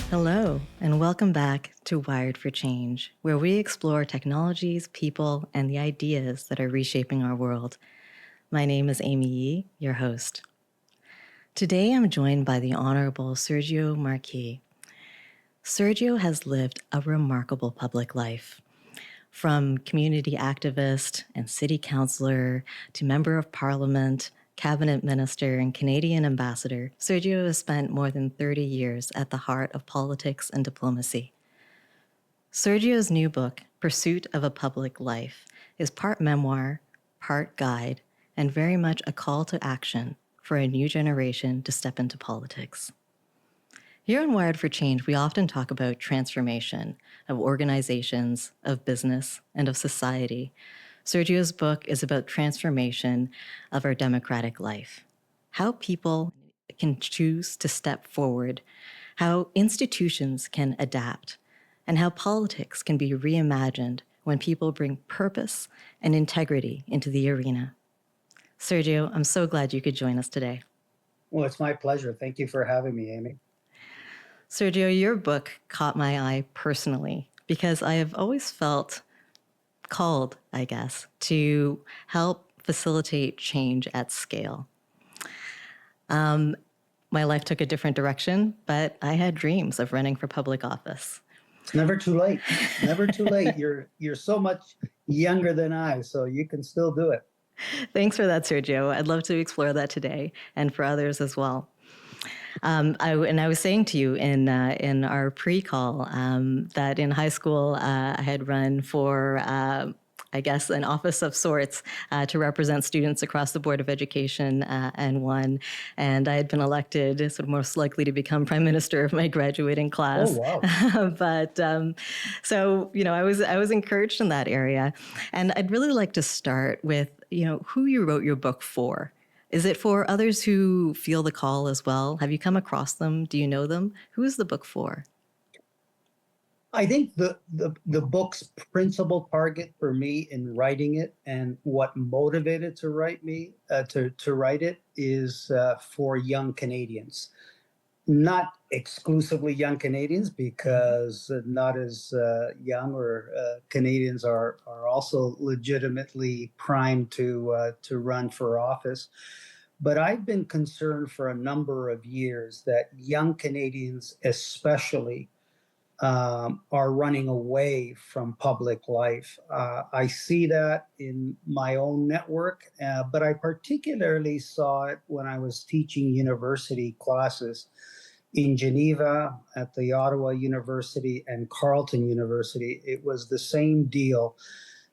Hello, and welcome back to Wired for Change, where we explore technologies, people, and the ideas that are reshaping our world. My name is Amy Yee, your host. Today I'm joined by the Honorable Sergio Marchi. Sergio has lived a remarkable public life. From community activist and city councillor to member of parliament, cabinet minister, and Canadian ambassador, Sergio has spent more than 30 years at the heart of politics and diplomacy. Sergio's new book, Pursuit of a Public Life, is part memoir, part guide, and very much a call to action for a new generation to step into politics. Here on Wired for Change, we often talk about transformation of organizations, of business, and of society. Sergio's book is about transformation of our democratic life, how people can choose to step forward, how institutions can adapt, and how politics can be reimagined when people bring purpose and integrity into the arena. Sergio, I'm so glad you could join us today. Well, it's my pleasure. Thank you for having me, Amy. Sergio, your book caught my eye personally because I have always felt called, I guess, to help facilitate change at scale. My life took a different direction, but I had dreams of running for public office. It's never too late. Never too late. You're so much younger than I, so you can still do it. Thanks for that, Sergio. I'd love to explore that today and for others as well. I was saying to you in our pre-call that in high school I had run for, I guess, an office of sorts to represent students across the Board of Education and won. And I had been elected sort of most likely to become Prime Minister of my graduating class. Oh, wow. But so, I was encouraged in that area. And I'd really like to start with, who you wrote your book for. Is it for others who feel the call as well? Have you come across them? Do you know them? Who is the book for? I think the book's principal target for me in writing it and what motivated to write it is for young Canadians. Not exclusively young Canadians, because not as young or Canadians are also legitimately primed to run for office. But I've been concerned for a number of years that young Canadians, especially, are running away from public life. I see that in my own network, but I particularly saw it when I was teaching university classes in Geneva, at the Ottawa University, and Carleton University. It was the same deal.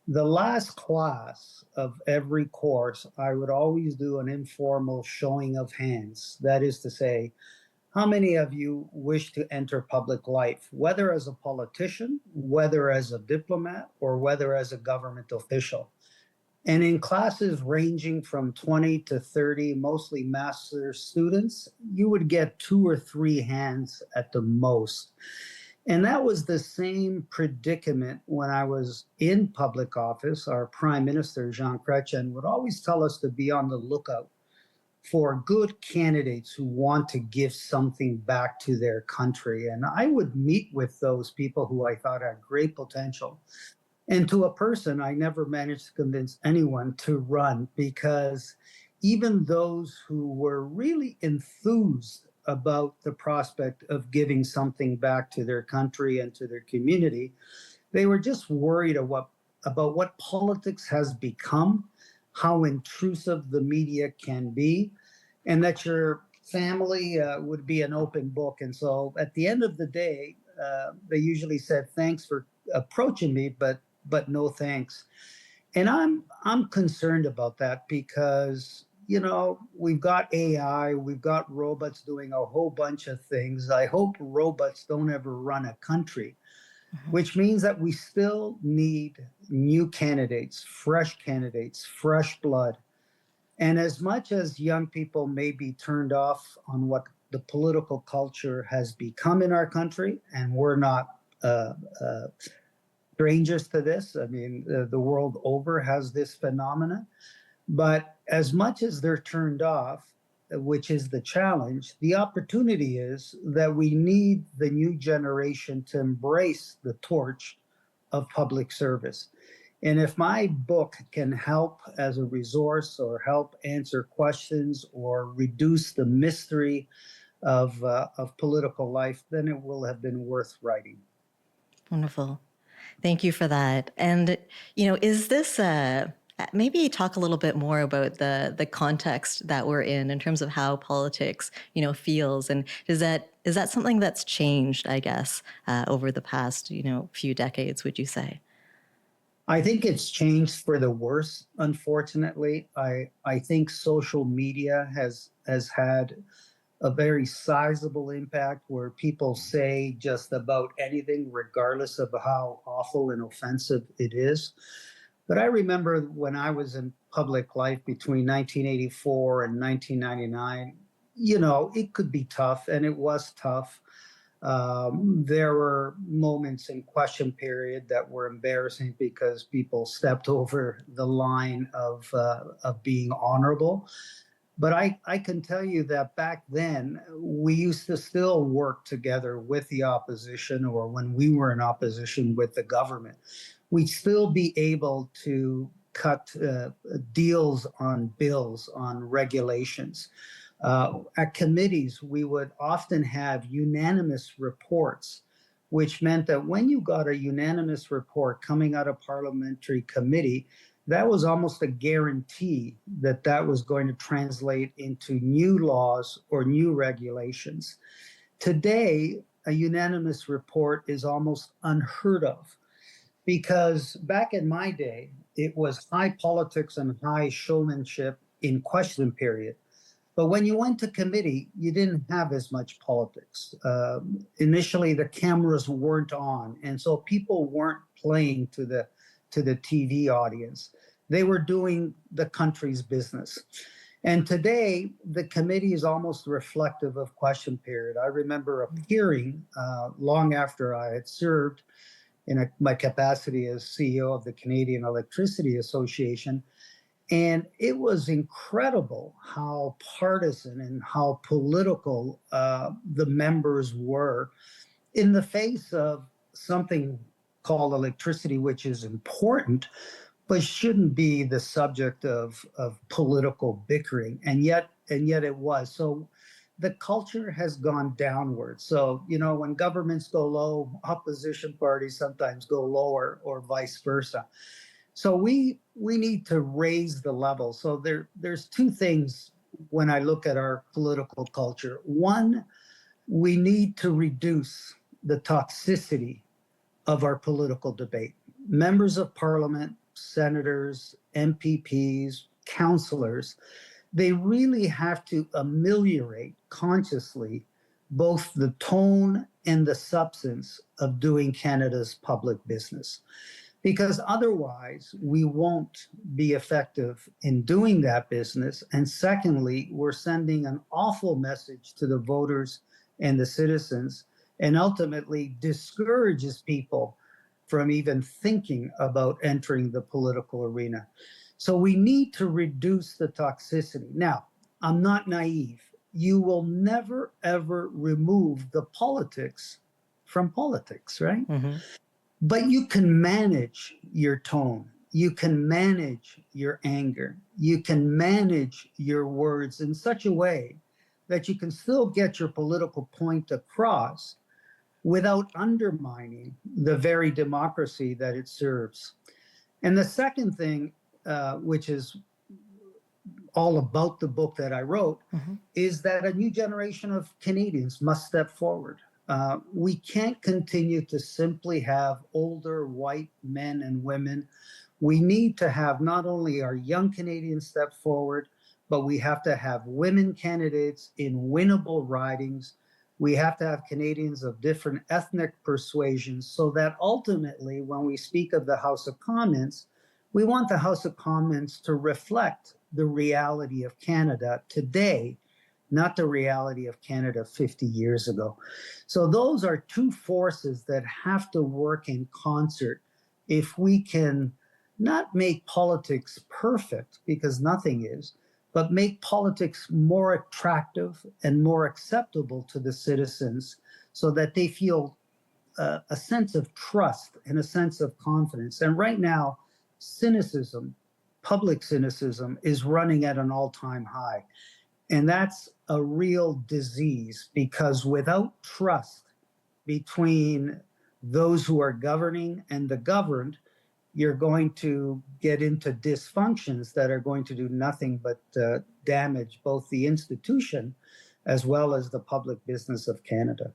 The last class of every course, I would always do an informal showing of hands. That is to say, how many of you wish to enter public life, whether as a politician, whether as a diplomat, or whether as a government official? And in classes ranging from 20 to 30, mostly master's students, you would get 2 or 3 hands at the most. And that was the same predicament when I was in public office. Our Prime Minister, Jean Chrétien, would always tell us to be on the lookout for good candidates who want to give something back to their country. And I would meet with those people who I thought had great potential. And to a person, I never managed to convince anyone to run, because even those who were really enthused about the prospect of giving something back to their country and to their community, they were just worried about what politics has become, how intrusive the media can be, and that your family would be an open book. And so at the end of the day, they usually said, "Thanks for approaching me, but no thanks." And I'm concerned about that, because we've got AI, we've got robots doing a whole bunch of things. I hope robots don't ever run a country, which means that we still need new candidates, fresh blood. And as much as young people may be turned off on what the political culture has become in our country, and we're not strangers to this. I mean, the world over has this phenomena. But as much as they're turned off, which is the challenge. The opportunity is that we need the new generation to embrace the torch of public service. And if my book can help as a resource or help answer questions or reduce the mystery of political life, then it will have been worth writing. Wonderful. Thank you for that. And, is this, maybe talk a little bit more about the context that we're in terms of how politics, feels. And is that something that's changed, I guess, over the past, few decades, would you say? I think it's changed for the worse, unfortunately. I think social media has had a very sizable impact where people say just about anything, regardless of how awful and offensive it is. But I remember when I was in public life between 1984 and 1999, it could be tough, and it was tough. There were moments in question period that were embarrassing because people stepped over the line of being honorable. But I can tell you that back then, we used to still work together with the opposition, or when we were in opposition with the government, we'd still be able to cut deals on bills, on regulations. At committees, we would often have unanimous reports, which meant that when you got a unanimous report coming out of parliamentary committee, that was almost a guarantee that that was going to translate into new laws or new regulations. Today, a unanimous report is almost unheard of because back in my day, it was high politics and high showmanship in question period. But when you went to committee, you didn't have as much politics. Initially, the cameras weren't on, and so people weren't playing to the TV audience. They were doing the country's business. And today, the committee is almost reflective of question period. I remember appearing long after I had served in my capacity as CEO of the Canadian Electricity Association. And it was incredible how partisan and how political the members were in the face of something called electricity, which is important, but shouldn't be the subject of political bickering. And yet it was. So the culture has gone downward. So, when governments go low, opposition parties sometimes go lower, or vice versa. So we need to raise the level. So there's two things when I look at our political culture. One, we need to reduce the toxicity of our political debate. Members of parliament, senators, MPPs, councillors, they really have to ameliorate consciously both the tone and the substance of doing Canada's public business. Because otherwise, we won't be effective in doing that business. And secondly, we're sending an awful message to the voters and the citizens, and ultimately discourages people from even thinking about entering the political arena. So we need to reduce the toxicity. Now, I'm not naive. You will never, ever remove the politics from politics, right? Mm-hmm. But you can manage your tone. You can manage your anger. You can manage your words in such a way that you can still get your political point across without undermining the very democracy that it serves. And the second thing, which is all about the book that I wrote, Mm-hmm. is that a new generation of Canadians must step forward. We can't continue to simply have older white men and women. We need to have not only our young Canadians step forward, but we have to have women candidates in winnable ridings. We have to have Canadians of different ethnic persuasions so that ultimately, when we speak of the House of Commons, we want the House of Commons to reflect the reality of Canada today, not the reality of Canada 50 years ago. So those are two forces that have to work in concert if we can not make politics perfect, because nothing is, but make politics more attractive and more acceptable to the citizens so that they feel a sense of trust and a sense of confidence. And right now, cynicism, public cynicism, is running at an all-time high. And that's a real disease, because without trust between those who are governing and the governed, you're going to get into dysfunctions that are going to do nothing but damage both the institution as well as the public business of Canada.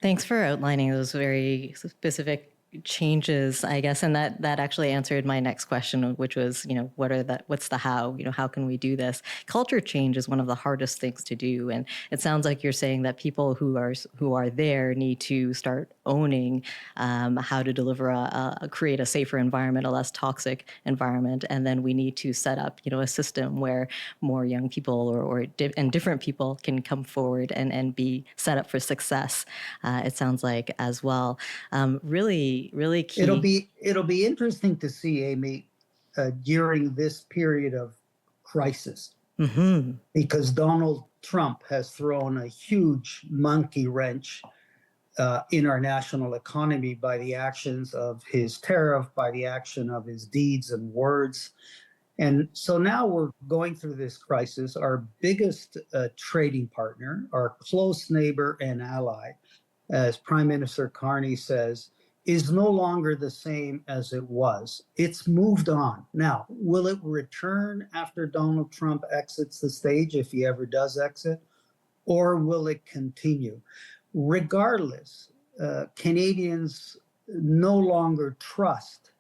Thanks for outlining those very specific changes, I guess, and that actually answered my next question, which was, what's the how? How can we do this? Culture change is one of the hardest things to do, and it sounds like you're saying that people who are there need to start owning how to deliver create a safer environment, a less toxic environment, and then we need to set up, a system where more young people and different people can come forward and be set up for success. It sounds like as well. Really key. It'll be interesting to see, Amy, during this period of crisis, because Donald Trump has thrown a huge monkey wrench in our national economy by the actions of his tariff, by the action of his deeds and words. And so now we're going through this crisis. Our biggest trading partner, our close neighbor and ally, as Prime Minister Carney says, is no longer the same as it was. It's moved on. Now, will it return after Donald Trump exits the stage, if he ever does exit, or will it continue? Regardless, Canadians no longer trust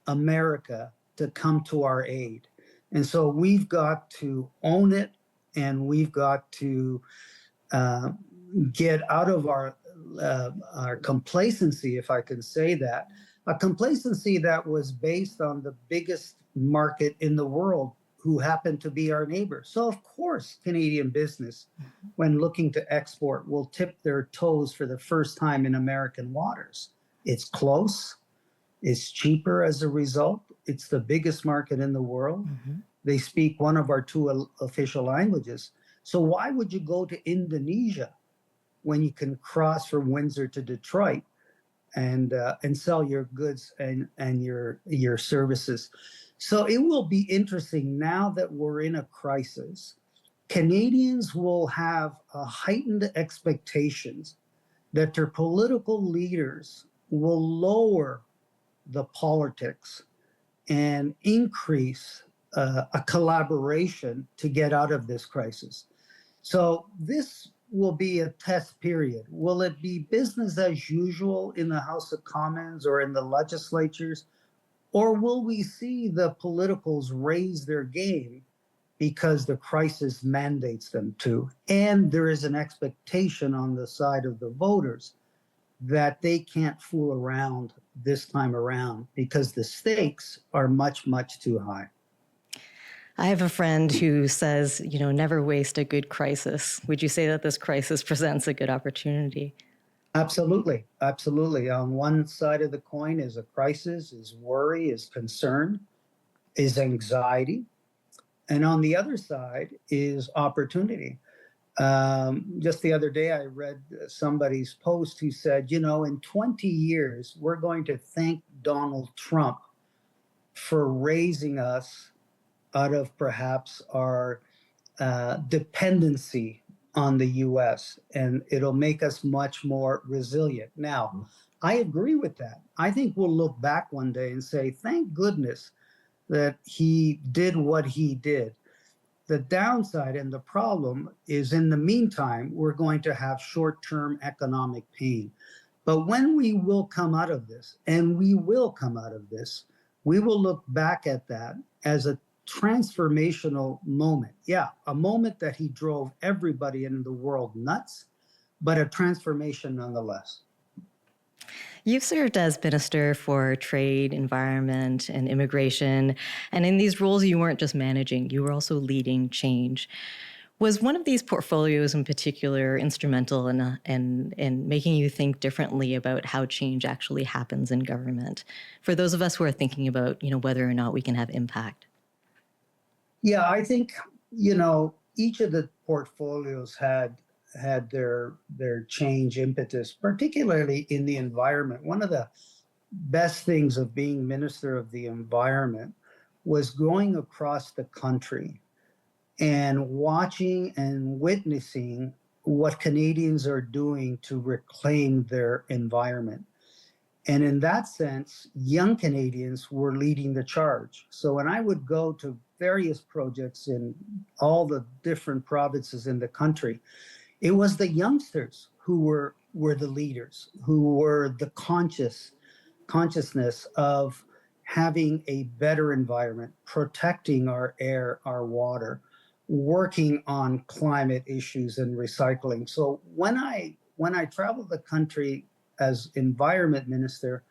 America to come to our aid. And so we've got to own it, and we've got to get out of our complacency, if I can say that, a complacency that was based on the biggest market in the world, who happened to be our neighbor. So of course, Canadian business, when looking to export, will tip their toes for the first time in American waters. It's close, it's cheaper as a result, it's the biggest market in the world. They speak one of our two official languages. So why would you go to Indonesia when you can cross from Windsor to Detroit and sell your goods and your services? So it will be interesting now that we're in a crisis. Canadians will have a heightened expectations that their political leaders will lower the politics and increase a collaboration to get out of this crisis. So this will be a test period. Will it be business as usual in the House of Commons or in the legislatures? Or will we see the politicals raise their game because the crisis mandates them to? And there is an expectation on the side of the voters that they can't fool around this time around because the stakes are much, much too high. I have a friend who says, never waste a good crisis. Would you say that this crisis presents a good opportunity? Absolutely. Absolutely. On one side of the coin is a crisis, is worry, is concern, is anxiety. And on the other side is opportunity. Just the other day, I read somebody's post who said, in 20 years, we're going to thank Donald Trump for raising us out of perhaps our dependency on the US, and it'll make us much more resilient. Now, I agree with that. I think we'll look back one day and say, thank goodness that he did what he did. The downside and the problem is, in the meantime, we're going to have short-term economic pain. But when we will come out of this, and we will come out of this, we will look back at that as a transformational moment. Yeah, a moment that he drove everybody in the world nuts, but a transformation nonetheless. You've served as Minister for Trade, Environment, and Immigration. And in these roles, you weren't just managing, you were also leading change. Was one of these portfolios in particular instrumental in making you think differently about how change actually happens in government? For those of us who are thinking about, whether or not we can have impact. Yeah, I think, each of the portfolios had their change impetus, particularly in the environment. One of the best things of being Minister of the Environment was going across the country and watching and witnessing what Canadians are doing to reclaim their environment. And in that sense, young Canadians were leading the charge. So when I would go to various projects in all the different provinces in the country, it was the youngsters who were the leaders, who were the consciousness of having a better environment, protecting our air, our water, working on climate issues and recycling. So when I traveled the country as environment minister,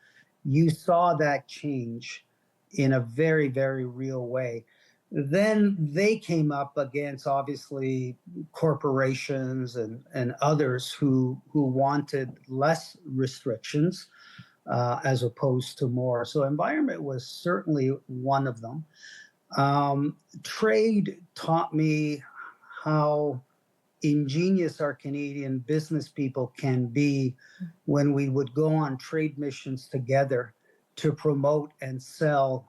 you saw that change in a very, very real way. Then they came up against obviously corporations and others who wanted less restrictions as opposed to more. So environment was certainly one of them. Trade taught me how ingenious our Canadian business people can be when we would go on trade missions together to promote and sell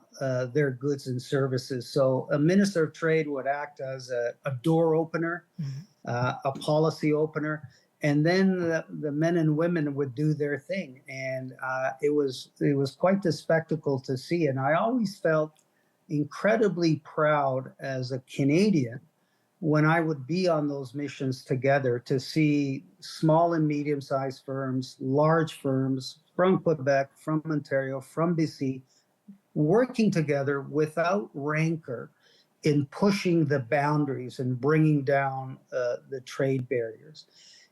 their goods and services. So a minister of trade would act as a door opener, a policy opener, and then the men and women would do their thing, and it was quite the spectacle to see. And I always felt incredibly proud as a Canadian when I would be on those missions together to see small and medium-sized firms, large firms from Quebec, from Ontario, from BC, working together without rancor in pushing the boundaries and bringing down the trade barriers.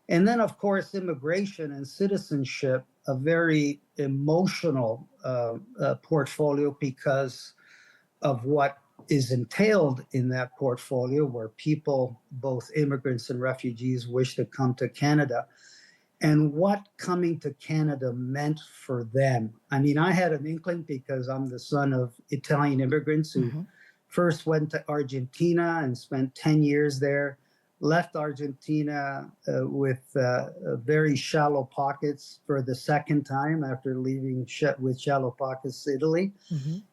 And then, of course, immigration and citizenship, a very emotional portfolio because of what is entailed in that portfolio, where people, both immigrants and refugees, wish to come to Canada, and what coming to Canada meant for them. I mean, I had an inkling because I'm the son of Italian immigrants who first went to Argentina and spent 10 years there, left Argentina with very shallow pockets for the second time after leaving with shallow pockets Italy.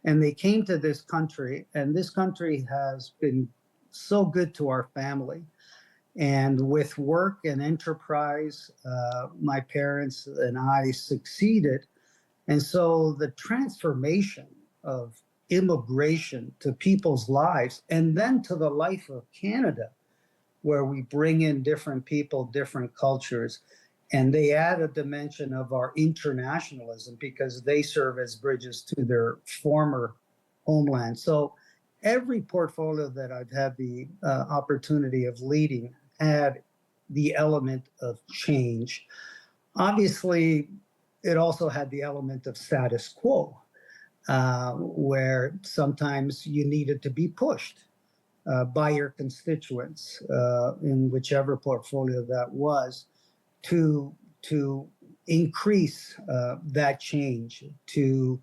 And they came to this country, and this country has been so good to our family. And with work and enterprise, my parents and I succeeded. And so the transformation of immigration to people's lives and then to the life of Canada, where we bring in different people, different cultures, and they add a dimension of our internationalism because they serve as bridges to their former homeland. So every portfolio that I've had the opportunity of leading had the element of change. Obviously, it also had the element of status quo, where sometimes you needed to be pushed by your constituents in whichever portfolio that was to increase that change, to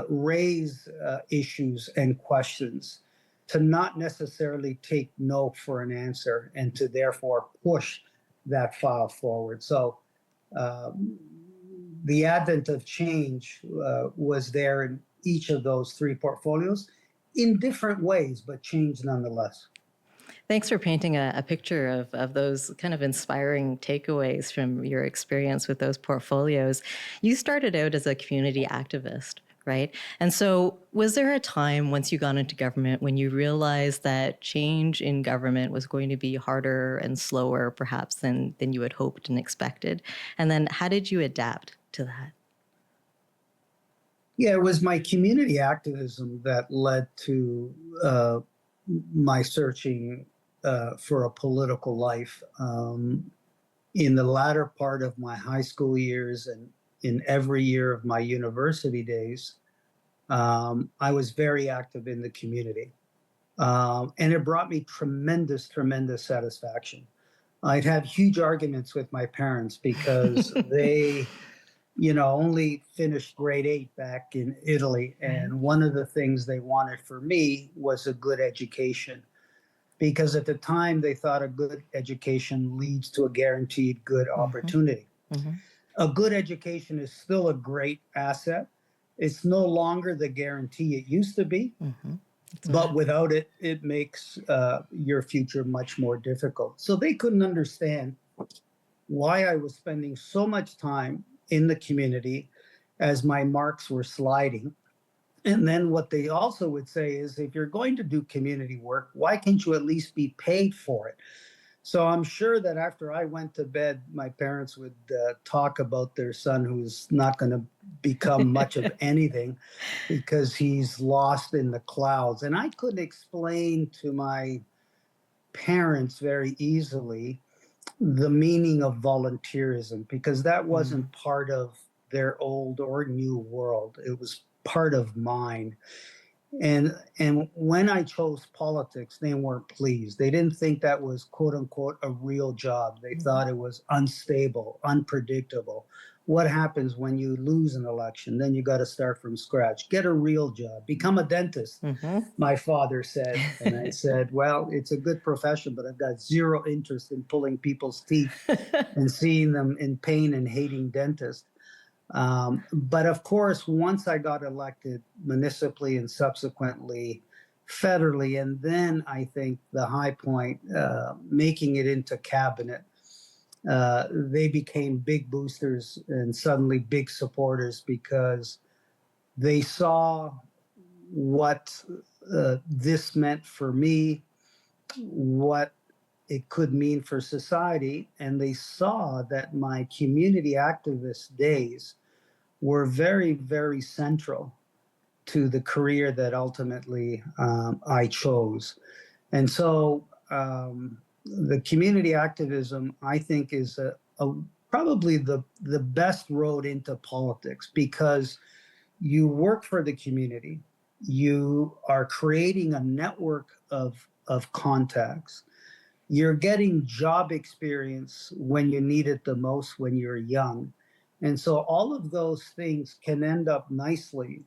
raise issues and questions, to not necessarily take no for an answer, and to therefore push that file forward. So the advent of change was there in each of those three portfolios in different ways, but change nonetheless. Thanks for painting a picture of those kind of inspiring takeaways from your experience with those portfolios. You started out as a community activist, right? And so was there a time once you got into government when you realized that change in government was going to be harder and slower perhaps than you had hoped and expected? And then how did you adapt to that? Yeah, it was my community activism that led to my searching for a political life. In the latter part of my high school years and in every year of my university days, I was very active in the community. And it brought me tremendous, tremendous satisfaction. I'd have huge arguments with my parents because only finished grade 8 back in Italy. And one of the things they wanted for me was a good education, because at the time they thought a good education leads to a guaranteed good opportunity. Mm-hmm. A good education is still a great asset. It's no longer the guarantee it used to be, Mm-hmm. but without it, it makes your future much more difficult. So they couldn't understand why I was spending so much time in the community as my marks were sliding. And then what they also would say is, if you're going to do community work, why can't you at least be paid for it? So I'm sure that after I went to bed, my parents would talk about their son who's not going to become much of anything because he's lost in the clouds. And I couldn't explain to my parents very easily the meaning of volunteerism, because that wasn't part of their old or new world. It was part of mine. And when I chose politics, they weren't pleased. They didn't think that was, quote unquote, a real job. They thought it was unstable, unpredictable. What happens when you lose an election? Then you got to start from scratch. Get a real job. Become a dentist, my father said. And I said, well, it's a good profession, but I've got zero interest in pulling people's teeth and seeing them in pain and hating dentists. But of course, once I got elected municipally and subsequently federally, and then I think the high point, making it into cabinet, they became big boosters and suddenly big supporters, because they saw what this meant for me, what it could mean for society, and they saw that my community activist days were very, very central to the career that ultimately I chose. And so the community activism, I think, is probably the best road into politics, because you work for the community, you are creating a network of contacts, you're getting job experience when you need it the most when you're young. And so all of those things can end up nicely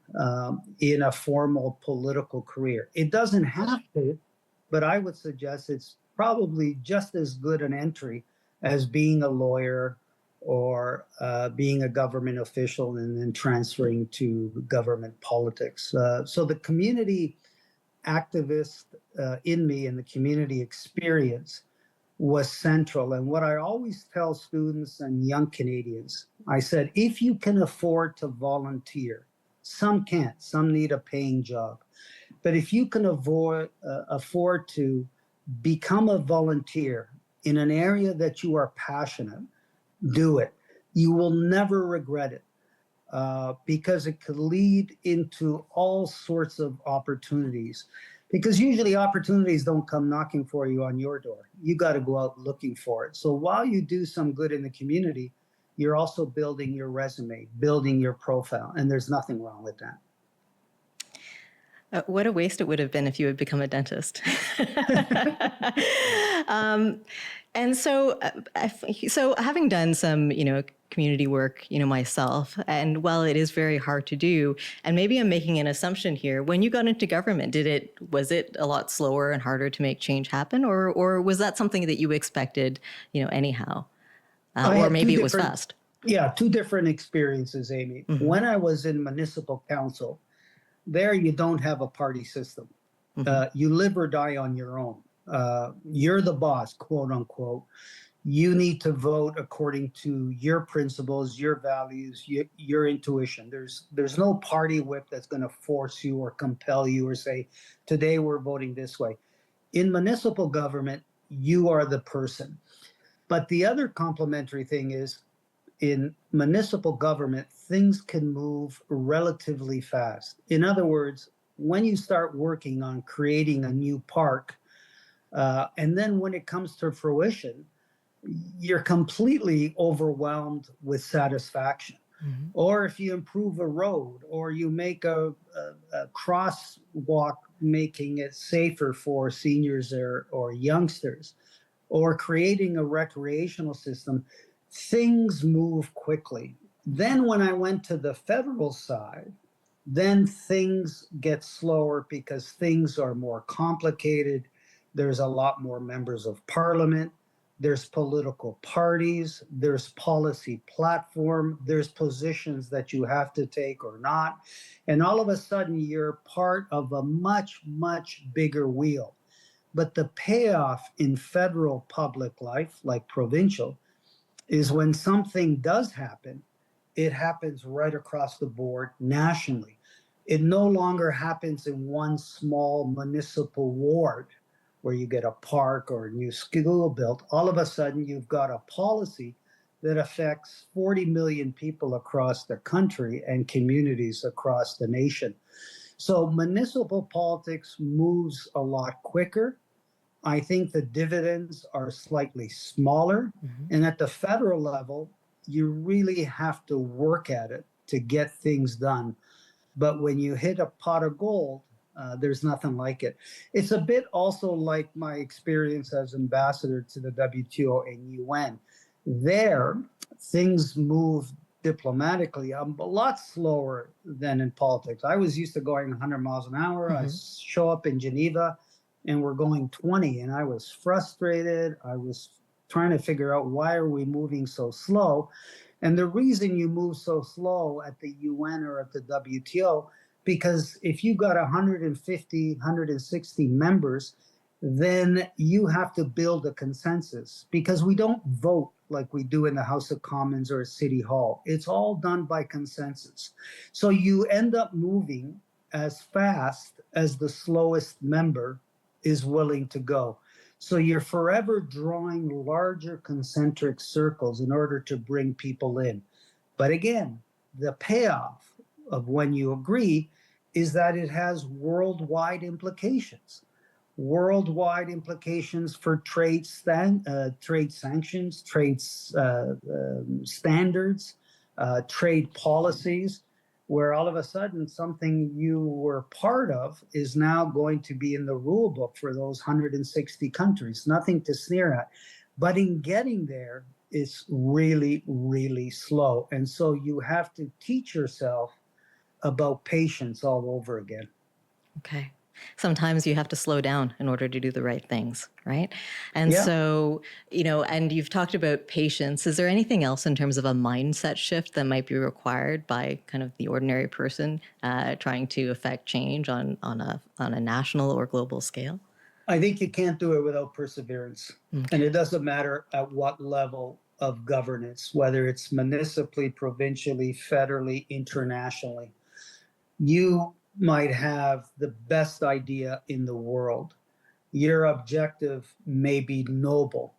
in a formal political career. It doesn't have to, but I would suggest it's probably just as good an entry as being a lawyer or being a government official and then transferring to government politics. So the community activist in me and the community experience was central. And what I always tell students and young Canadians, I said, if you can afford to volunteer, some can't, some need a paying job. But if you can afford to become a volunteer in an area that you are passionate, do it. You will never regret it. Because it could lead into all sorts of opportunities. Because usually opportunities don't come knocking for you on your door. You got to go out looking for it. So while you do some good in the community, you're also building your resume, building your profile, and there's nothing wrong with that. What a waste it would have been if you had become a dentist. And so, so having done some, community work, myself, and while it is very hard to do, and maybe I'm making an assumption here, when you got into government, was it a lot slower and harder to make change happen, or was that something that you expected, anyhow, or maybe it was fast? Yeah, two different experiences, Amy. Mm-hmm. When I was in municipal council, there you don't have a party system. Mm-hmm. You live or die on your own. You're the boss, quote unquote. You need to vote according to your principles, your values, your intuition. There's no party whip that's going to force you or compel you or say, today we're voting this way. In municipal government, you are the person. But the other complementary thing is, in municipal government, things can move relatively fast. In other words, when you start working on creating a new park, and then when it comes to fruition, you're completely overwhelmed with satisfaction. Mm-hmm. Or if you improve a road, or you make a crosswalk, making it safer for seniors or youngsters, or creating a recreational system, things move quickly. Then when I went to the federal side, then things get slower because things are more complicated. There's a lot more members of parliament. There's political parties. There's policy platform. There's positions that you have to take or not. And all of a sudden, you're part of a much, much bigger wheel. But the payoff in federal public life, like provincial, is when something does happen, it happens right across the board nationally. It no longer happens in one small municipal ward where you get a park or a new school built. All of a sudden, you've got a policy that affects 40 million people across the country and communities across the nation. So municipal politics moves a lot quicker. I think the dividends are slightly smaller. Mm-hmm. And at the federal level, you really have to work at it to get things done. But when you hit a pot of gold, there's nothing like it. It's a bit also like my experience as ambassador to the WTO and UN. There, things move diplomatically a lot slower than in politics. I was used to going 100 miles an hour. Mm-hmm. I show up in Geneva and we're going 20, and I was frustrated. I was trying to figure out, why are we moving so slow? And the reason you move so slow at the UN or at the WTO, because if you got 150, 160 members, then you have to build a consensus, because we don't vote like we do in the House of Commons or at City Hall. It's all done by consensus. So you end up moving as fast as the slowest member is willing to go. So you're forever drawing larger concentric circles in order to bring people in. But again, the payoff of when you agree is that it has worldwide implications. Worldwide implications for trade sanctions, trade standards, trade policies, where all of a sudden something you were part of is now going to be in the rule book for those 160 countries. Nothing to sneer at. But in getting there, it's really, really slow. And so you have to teach yourself about patience all over again. Okay. Sometimes you have to slow down in order to do the right things, right? And Yeah. so, and you've talked about patience. Is there anything else in terms of a mindset shift that might be required by kind of the ordinary person trying to affect change on a national or global scale? I think you can't do it without perseverance. Okay. And it doesn't matter at what level of governance, whether it's municipally, provincially, federally, internationally. You might have the best idea in the world. Your objective may be noble,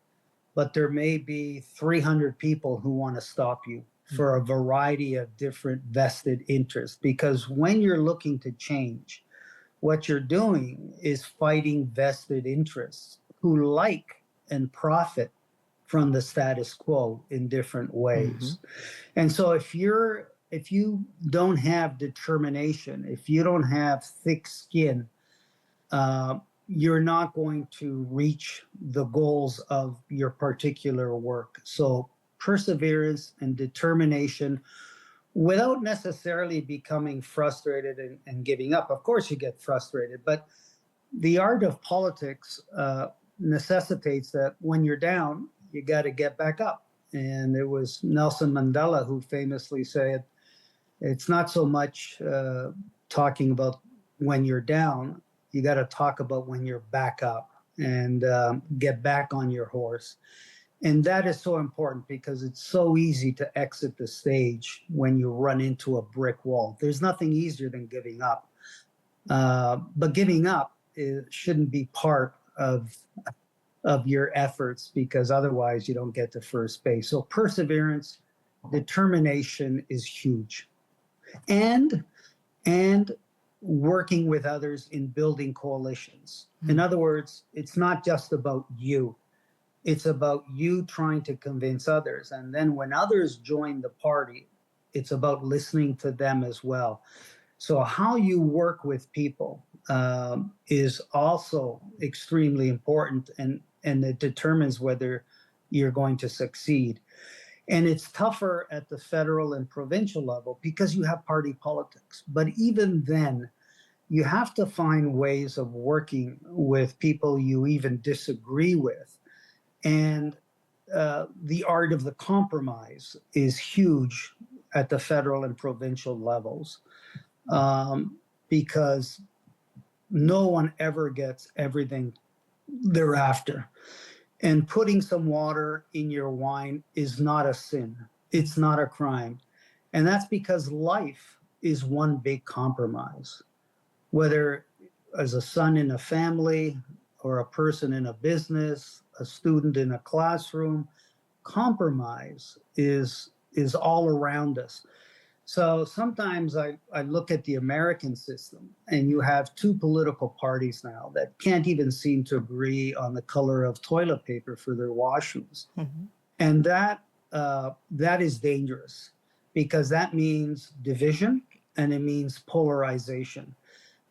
but there may be 300 people who want to stop you for a variety of different vested interests. Because when you're looking to change, what you're doing is fighting vested interests who like and profit from the status quo in different ways. And so if you don't have determination, if you don't have thick skin, you're not going to reach the goals of your particular work. So perseverance and determination without necessarily becoming frustrated and giving up. Of course, you get frustrated, but the art of politics necessitates that when you're down, you got to get back up. And it was Nelson Mandela who famously said, it's not so much talking about when you're down, you got to talk about when you're back up and get back on your horse. And that is so important because it's so easy to exit the stage when you run into a brick wall. There's nothing easier than giving up. But giving up shouldn't be part of your efforts, because otherwise you don't get to first base. So perseverance, determination is huge. And working with others in building coalitions. In other words, it's not just about you. It's about you trying to convince others. And then when others join the party, it's about listening to them as well. So how you work with people is also extremely important, and it determines whether you're going to succeed. And it's tougher at the federal and provincial level because you have party politics. But even then, you have to find ways of working with people you even disagree with. And the art of the compromise is huge at the federal and provincial levels, because no one ever gets everything they're after. And putting some water in your wine is not a sin, it's not a crime. And that's because life is one big compromise. Whether as a son in a family, or a person in a business, a student in a classroom, compromise is all around us. So sometimes I look at the American system, and you have two political parties now that can't even seem to agree on the color of toilet paper for their washrooms. Mm-hmm. And that is dangerous, because that means division and it means polarization.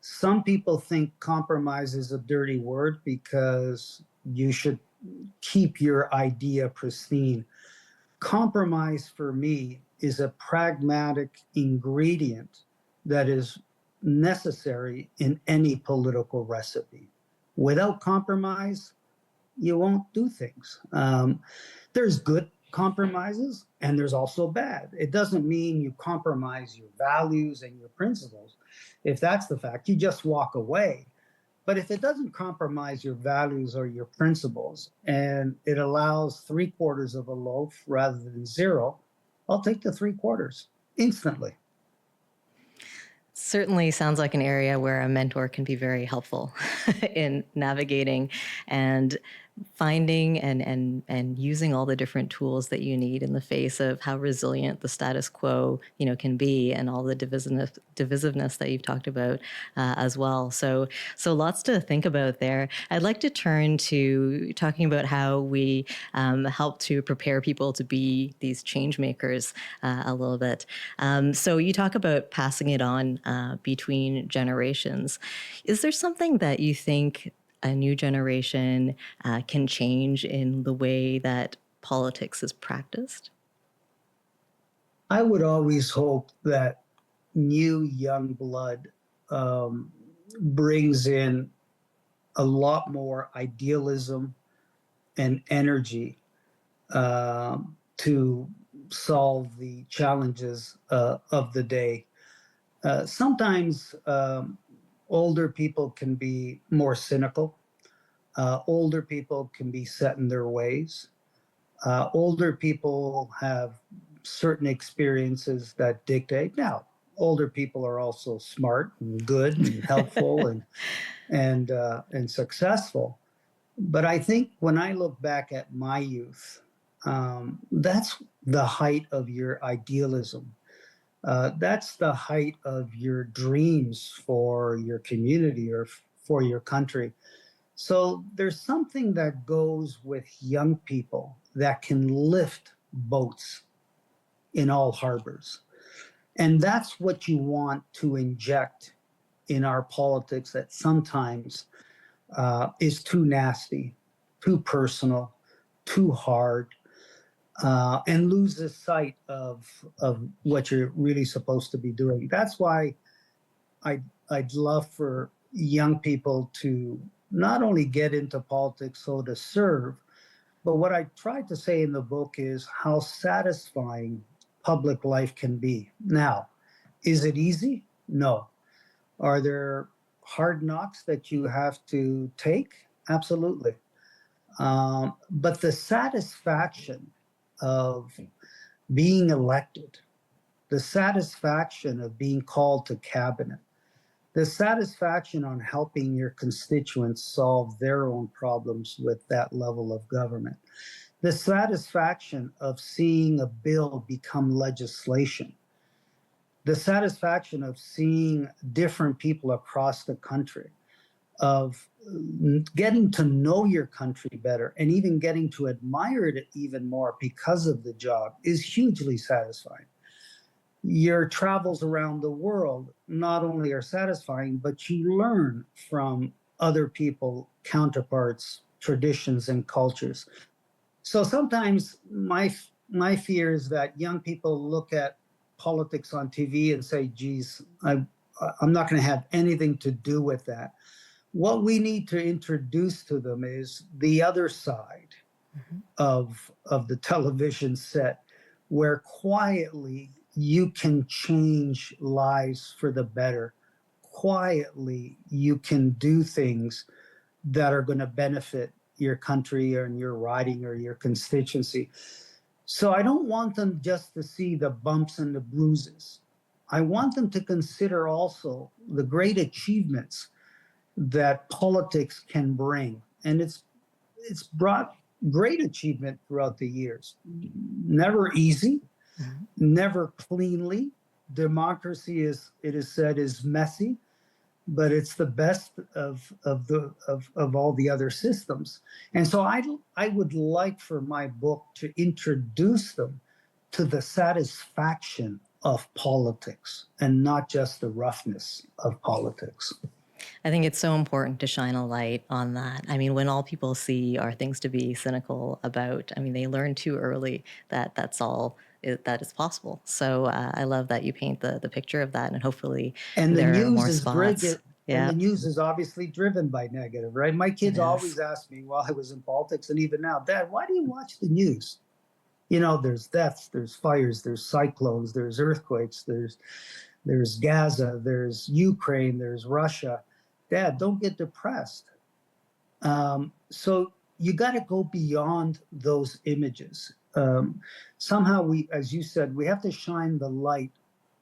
Some people think compromise is a dirty word because you should keep your idea pristine. Compromise for me is a pragmatic ingredient that is necessary in any political recipe. Without compromise, you won't do things. There's good compromises and there's also bad. It doesn't mean you compromise your values and your principles. If that's the fact, you just walk away. But if it doesn't compromise your values or your principles, and it allows 3/4 of a loaf rather than zero, I'll take the 3/4 instantly. Certainly sounds like an area where a mentor can be very helpful in navigating and finding and using all the different tools that you need in the face of how resilient the status quo, can be, and all the divisiveness that you've talked about as well. So lots to think about there. I'd like to turn to talking about how we help to prepare people to be these change makers a little bit. So you talk about passing it on between generations. Is there something that you think a new generation can change in the way that politics is practiced? I would always hope that new young blood brings in a lot more idealism and energy to solve the challenges of the day. Sometimes older people can be more cynical. Older people can be set in their ways. Older people have certain experiences that dictate. Now, older people are also smart and good and helpful and successful. But I think when I look back at my youth, that's the height of your idealism. That's the height of your dreams for your community or for your country. So there's something that goes with young people that can lift boats in all harbors. And that's what you want to inject in our politics that sometimes is too nasty, too personal, too hard, and loses sight of what you're really supposed to be doing. That's why I'd love for young people to not only get into politics so to serve, but what I tried to say in the book is how satisfying public life can be. Now, is it easy? No. Are there hard knocks that you have to take? Absolutely. But the satisfaction of being elected, the satisfaction of being called to cabinet, the satisfaction on helping your constituents solve their own problems with that level of government, the satisfaction of seeing a bill become legislation, the satisfaction of seeing different people across the country, of getting to know your country better and even getting to admire it even more because of the job is hugely satisfying. Your travels around the world not only are satisfying, but you learn from other people, counterparts, traditions, and cultures. So sometimes my my fear is that young people look at politics on TV and say, geez, I'm not going to have anything to do with that. What we need to introduce to them is the other side Mhm. of the television set, where quietly you can change lives for the better. Quietly you can do things that are going to benefit your country or your riding or your constituency. So I don't want them just to see the bumps and the bruises. I want them to consider also the great achievements that politics can bring. And it's brought great achievement throughout the years. Never easy, Mhm. never cleanly. Democracy, is it is said, is messy, but it's the best of all the other systems. And so I would like for my book to introduce them to the satisfaction of politics and not just the roughness of politics. I think it's so important to shine a light on that. I mean, when all people see are things to be cynical about, I mean, they learn too early that that's all that is possible. So I love that you paint the picture of that, and hopefully And the there are news more is spots. and the Yeah, news is obviously driven by negative, right? My it kids is. always ask me while I was in politics, and even now, Dad, why do you watch the news? You know, there's deaths, there's fires, there's cyclones, there's earthquakes, there's Gaza, there's Ukraine, there's Russia. Dad, don't get depressed. So you got to go beyond those images. Somehow we, as you said, we have to shine the light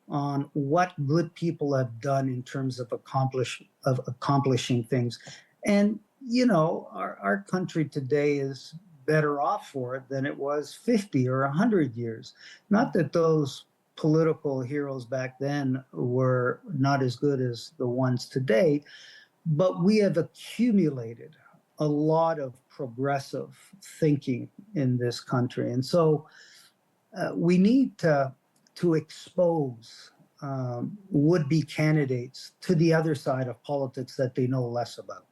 on what good people have done in terms of accomplishing things. And you know, our country today is better off for it than it was 50 or 100 years. Not that those political heroes back then were not as good as the ones today, but we have accumulated a lot of progressive thinking in this country. And so we need to expose would-be candidates to the other side of politics that they know less about.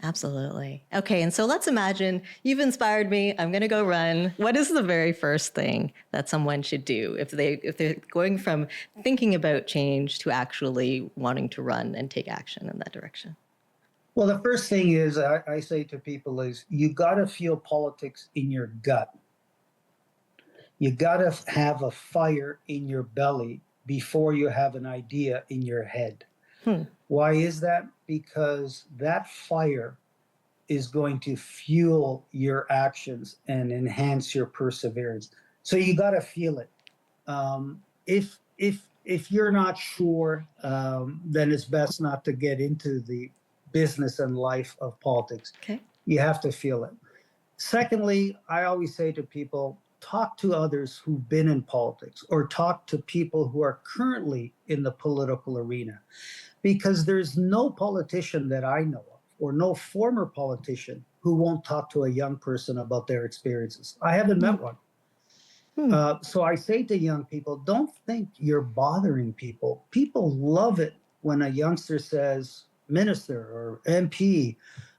Absolutely. Okay, and so let's imagine you've inspired me. I'm going to go run. What is the very first thing that someone should do if they're going from thinking about change to actually wanting to run and take action in that direction? Well, the first thing is I say to people is you got to feel politics in your gut. You got to have a fire in your belly before you have an idea in your head. Hmm. Why is that? Because that fire is going to fuel your actions and enhance your perseverance. So you got to feel it. If you're not sure, then it's best not to get into the business and life of politics. Okay. You have to feel it. Secondly, I always say to people, talk to others who've been in politics or talk to people who are currently in the political arena, because there's no politician that I know of or no former politician who won't talk to a young person about their experiences. I haven't Hmm. met one. Hmm. So I say to young people, don't think you're bothering people. People love it when a youngster says, Minister or MP,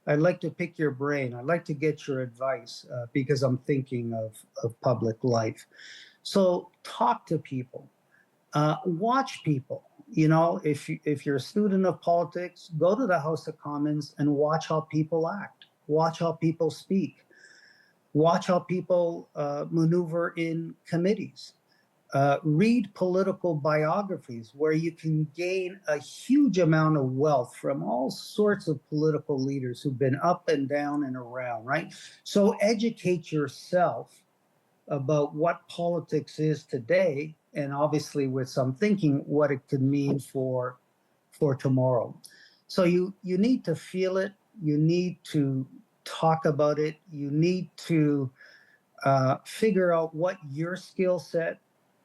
I'd like to pick your brain. I'd like to get your advice because I'm thinking of public life. So talk to people, watch people. You know, if you're a student of politics, go to the House of Commons and watch how people act, watch how people speak, watch how people maneuver in committees. Read political biographies where you can gain a huge amount of wealth from all sorts of political leaders who've been up and down and around, right? So educate yourself about what politics is today, and obviously with some thinking, what it could mean for tomorrow. So you need to feel it. You need to talk about it. You need to figure out what your skill set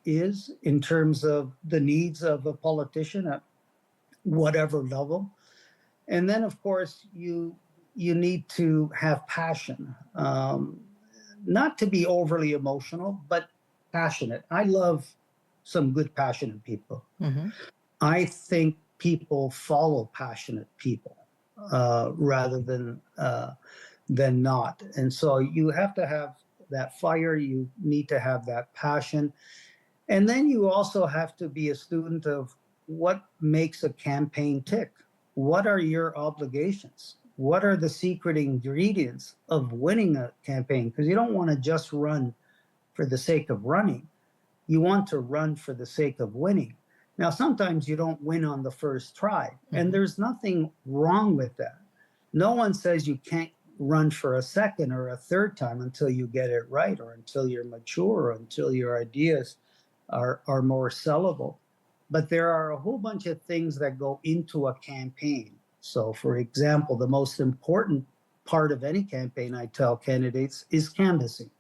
is in terms of the needs of a politician at whatever level. And then, of course, you need to have passion, not to be overly emotional, but passionate. I love some good passionate people. Mm-hmm. I think people follow passionate people rather than not. And so you have to have that fire. You need to have that passion. And then you also have to be a student of what makes a campaign tick. What are your obligations? What are the secret ingredients of winning a campaign? Because you don't want to just run for the sake of running. You want to run for the sake of winning. Now, sometimes you don't win on the first try, and there's nothing wrong with that. No one says you can't run for a second or a third time until you get it right, or until you're mature, or until your ideas are more sellable. But there are a whole bunch of things that go into a campaign. So, for example, the most important part of any campaign, I tell candidates, is canvassing.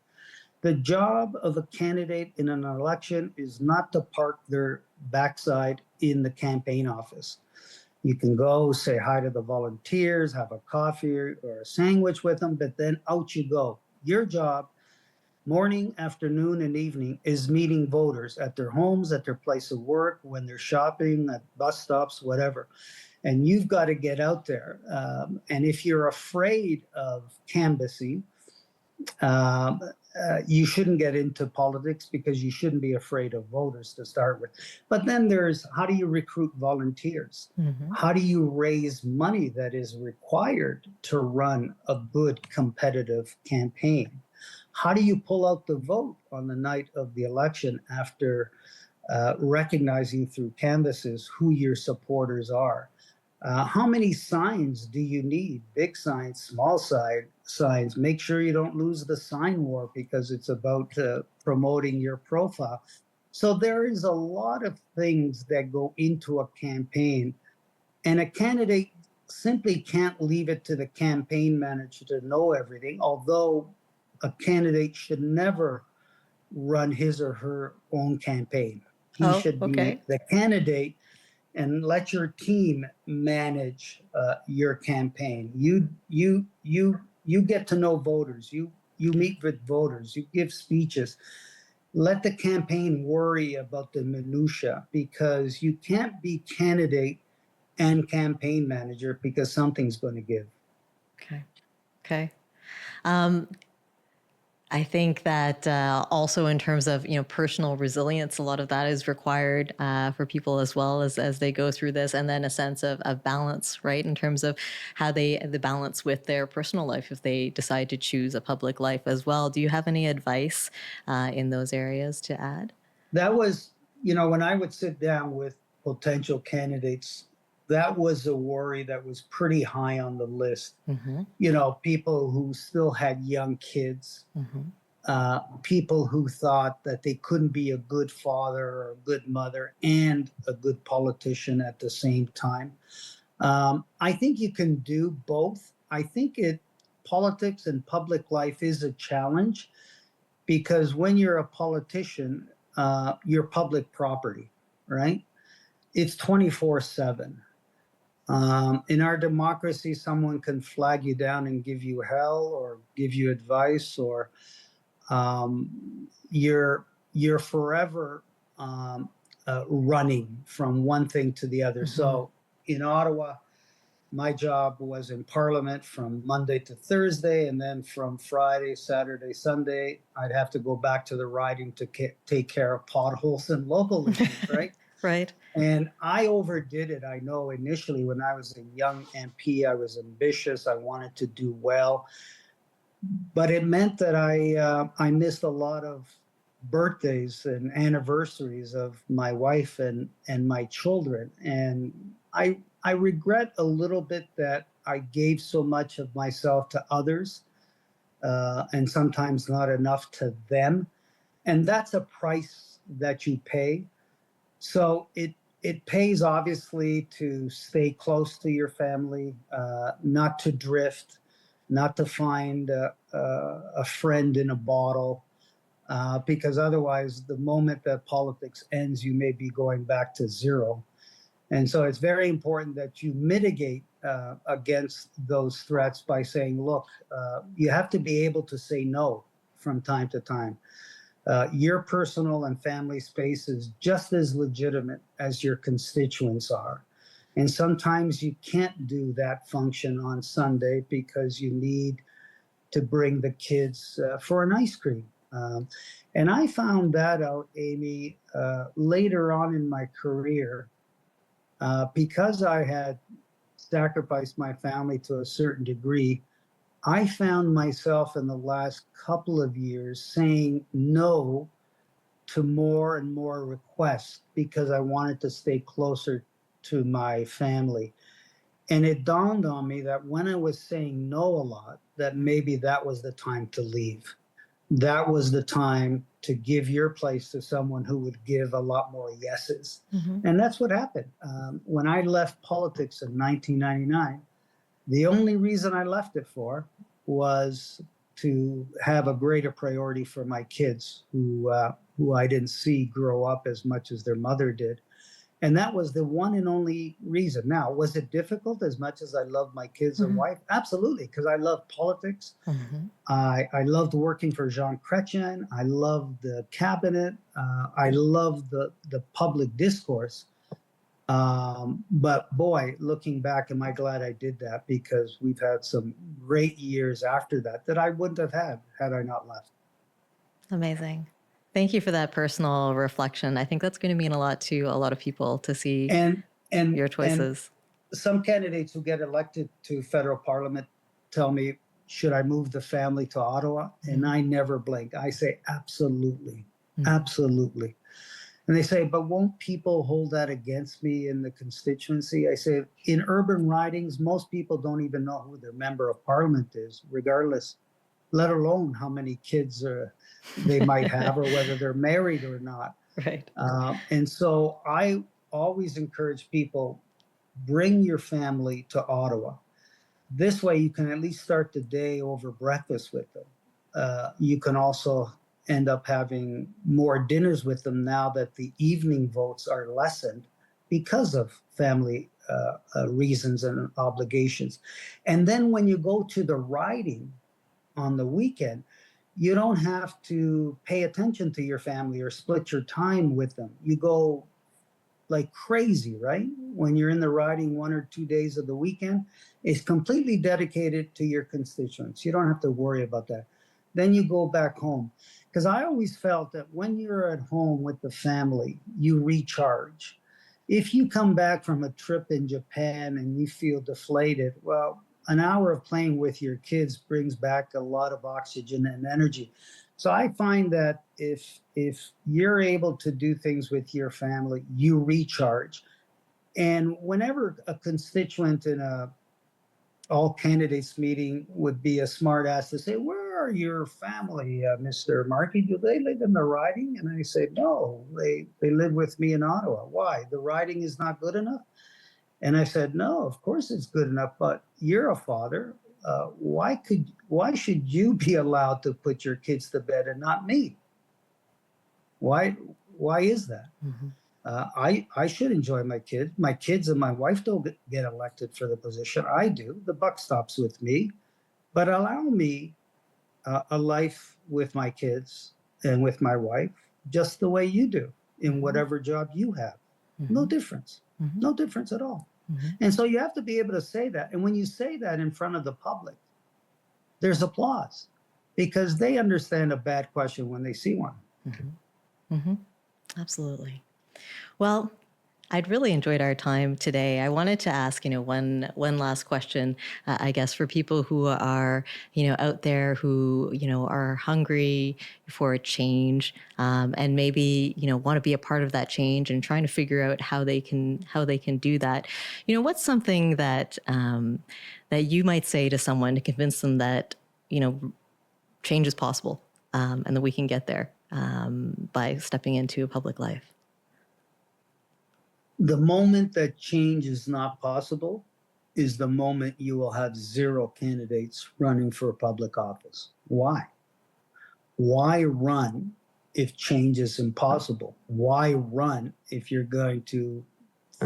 The job of a candidate in an election is not to park their backside in the campaign office. You can go say hi to the volunteers, have a coffee or a sandwich with them, but then out you go. Your job, morning, afternoon, and evening, is meeting voters at their homes, at their place of work, when they're shopping, at bus stops, whatever. And you've got to get out there. And if you're afraid of canvassing, um, you shouldn't get into politics, because you shouldn't be afraid of voters to start with. But then there's, how do you recruit volunteers? How do you raise money that is required to run a good competitive campaign? How do you pull out the vote on the night of the election after recognizing through canvases who your supporters are? How many signs do you need? Big signs, small signs. Make sure you don't lose the sign war, because it's about promoting your profile. So there is a lot of things that go into a campaign, and a candidate simply can't leave it to the campaign manager to know everything, although a candidate should never run his or her own campaign. He Oh, should be okay. the candidate, and let your team manage your campaign. You get to know voters. You meet with voters. You give speeches. Let the campaign worry about the minutia, because you can't be candidate and campaign manager, because something's going to give. Okay. Okay. Um, I think that also in terms of personal resilience, a lot of that is required for people as well as they go through this, and then a sense of balance, right, in terms of how the balance with their personal life if they decide to choose a public life as well. Do you have any advice in those areas to add? That was, when I would sit down with potential candidates, that was a worry that was pretty high on the list. People who still had young kids, people who thought that they couldn't be a good father or a good mother and a good politician at the same time. I think you can do both. I think politics and public life is a challenge, because when you're a politician, you're public property, right? It's 24/7. In our democracy, someone can flag you down and give you hell, or give you advice, or you're forever running from one thing to the other. So in Ottawa, my job was in Parliament from Monday to Thursday, and then from Friday, Saturday, Sunday, I'd have to go back to the riding to take care of potholes and local issues, right? Right. And I overdid it. I know initially when I was a young MP, I was ambitious. I wanted to do well, but it meant that I missed a lot of birthdays and anniversaries of my wife and my children, and I regret a little bit that I gave so much of myself to others, and sometimes not enough to them, and that's a price that you pay. So it pays, obviously, to stay close to your family, not to drift, not to find a friend in a bottle, because otherwise, the moment that politics ends, you may be going back to zero. And so it's very important that you mitigate against those threats by saying, look, you have to be able to say no from time to time. Your personal and family space is just as legitimate as your constituents are. And sometimes you can't do that function on Sunday because you need to bring the kids for an ice cream. And I found that out, Amy, later on in my career, because I had sacrificed my family to a certain degree. I found myself in the last couple of years saying no to more and more requests because I wanted to stay closer to my family. And it dawned on me that when I was saying no a lot, that maybe that was the time to leave. That was the time to give your place to someone who would give a lot more yeses. Mm-hmm. And that's what happened. When I left politics in 1999, the only reason I left it for was to have a greater priority for my kids who I didn't see grow up as much as their mother did. And that was the one and only reason. Now, was it difficult as much as I loved my kids and Mm-hmm. wife? Absolutely, because I love politics. Mm-hmm. I loved working for Jean Chrétien. I loved the cabinet. I loved the public discourse. But boy, looking back, am I glad I did that, because we've had some great years after that that I wouldn't have had I not left. Amazing. Thank you for that personal reflection. I think that's going to mean a lot to a lot of people to see And your choices. some candidates who get elected to federal parliament tell me, should I move the family to Ottawa? Mm-hmm. And I never blink. I say, absolutely, absolutely. And they say, but won't people hold that against me in the constituency? I say, in urban ridings, most people don't even know who their member of parliament is, regardless, let alone how many kids they might have or whether they're married or not. Right. And so I always encourage people, bring your family to Ottawa. This way you can at least start the day over breakfast with them. You can also end up having more dinners with them now that the evening votes are lessened because of family reasons and obligations. And then when you go to the riding on the weekend, you don't have to pay attention to your family or split your time with them. You go like crazy, right? When you're in the riding 1 or 2 days of the weekend, it's completely dedicated to your constituents. You don't have to worry about that. Then you go back home. Because I always felt that when you're at home with the family, you recharge. If you come back from a trip in Japan and you feel deflated, well, an hour of playing with your kids brings back a lot of oxygen and energy. So I find that if you're able to do things with your family, you recharge. And whenever a constituent in a all candidates meeting would be a smart ass to say, where are your family, Mr. Marchi? Do they live in the riding? And I say, no, they live with me in Ottawa. Why? The riding is not good enough? And I said, no, of course it's good enough, but you're a father. Why should you be allowed to put your kids to bed and not me? Why is that? Mm-hmm. I should enjoy my kids. My kids and my wife don't get elected for the position. I do. The buck stops with me. But allow me a life with my kids and with my wife, just the way you do in whatever job you have. Mm-hmm. No difference. Mm-hmm. No difference at all. Mm-hmm. And so you have to be able to say that. And when you say that in front of the public, there's applause, because they understand a bad question when they see one. Mm-hmm. Mm-hmm. Absolutely. Well, I'd really enjoyed our time today. I wanted to ask, one last question, I guess, for people who are, out there who, are hungry for a change, and maybe, want to be a part of that change and trying to figure out how they can do that. What's something that that you might say to someone to convince them that, change is possible, and that we can get there by stepping into public life? The moment that change is not possible is the moment you will have zero candidates running for public office. Why? Why run if change is impossible? Why run if you're going to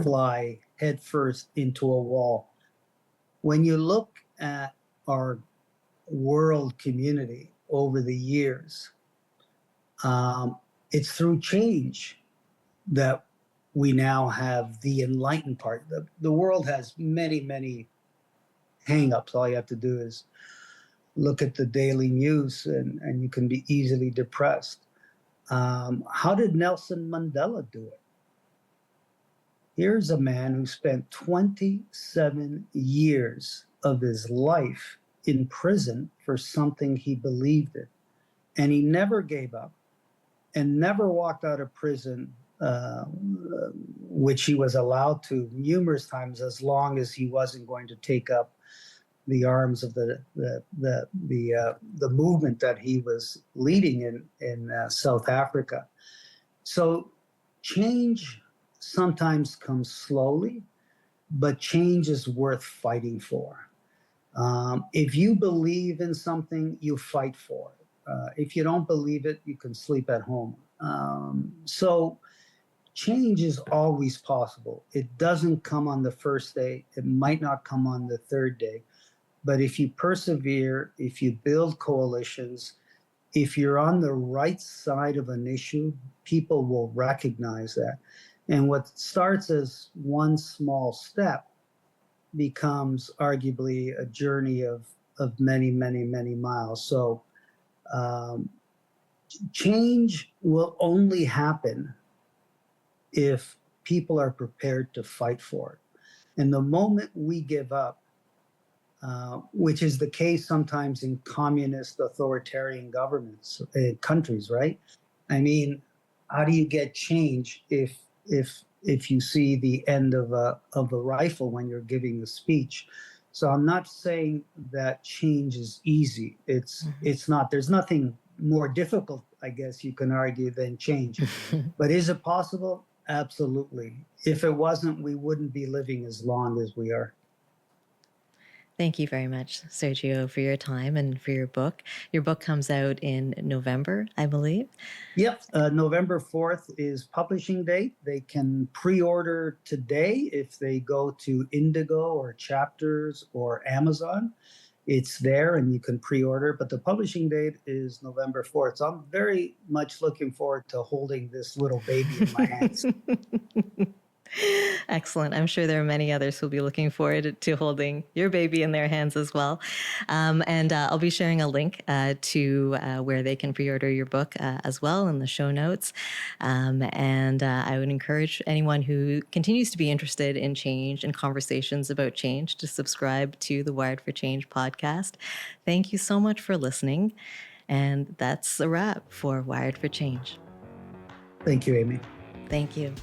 fly headfirst into a wall? When you look at our world community over the years, it's through change that we now have the enlightened part. The world has many, many hang-ups. All you have to do is look at the daily news and you can be easily depressed. How did Nelson Mandela do it? Here's a man who spent 27 years of his life in prison for something he believed in. And he never gave up and never walked out of prison, which he was allowed to numerous times, as long as he wasn't going to take up the arms of the movement that he was leading in South Africa. So change sometimes comes slowly, but change is worth fighting for. If you believe in something, you fight for it. If you don't believe it, you can sleep at home. So change is always possible. It doesn't come on the first day. It might not come on the third day. But if you persevere, if you build coalitions, if you're on the right side of an issue, people will recognize that. And what starts as one small step becomes arguably a journey of many, many, many miles. So change will only happen if people are prepared to fight for it. And the moment we give up, which is the case sometimes in communist authoritarian governments, countries, right? I mean, how do you get change if you see the end of a rifle when you're giving a speech? So I'm not saying that change is easy. It's not. There's nothing more difficult, I guess you can argue, than change. But is it possible? Absolutely. If it wasn't, we wouldn't be living as long as we are. Thank you very much, Sergio, for your time and for your book. Your book comes out in November, I believe. Yep, November 4th is publishing date. They can pre-order today if they go to Indigo or Chapters or Amazon. It's there and you can pre-order, but the publishing date is November 4th. So I'm very much looking forward to holding this little baby in my hands. Excellent. I'm sure there are many others who'll be looking forward to holding your baby in their hands as well. And I'll be sharing a link to where they can pre-order your book as well in the show notes. And I would encourage anyone who continues to be interested in change and conversations about change to subscribe to the Wired for Change podcast. Thank you so much for listening. And that's a wrap for Wired for Change. Thank you, Amy. Thank you.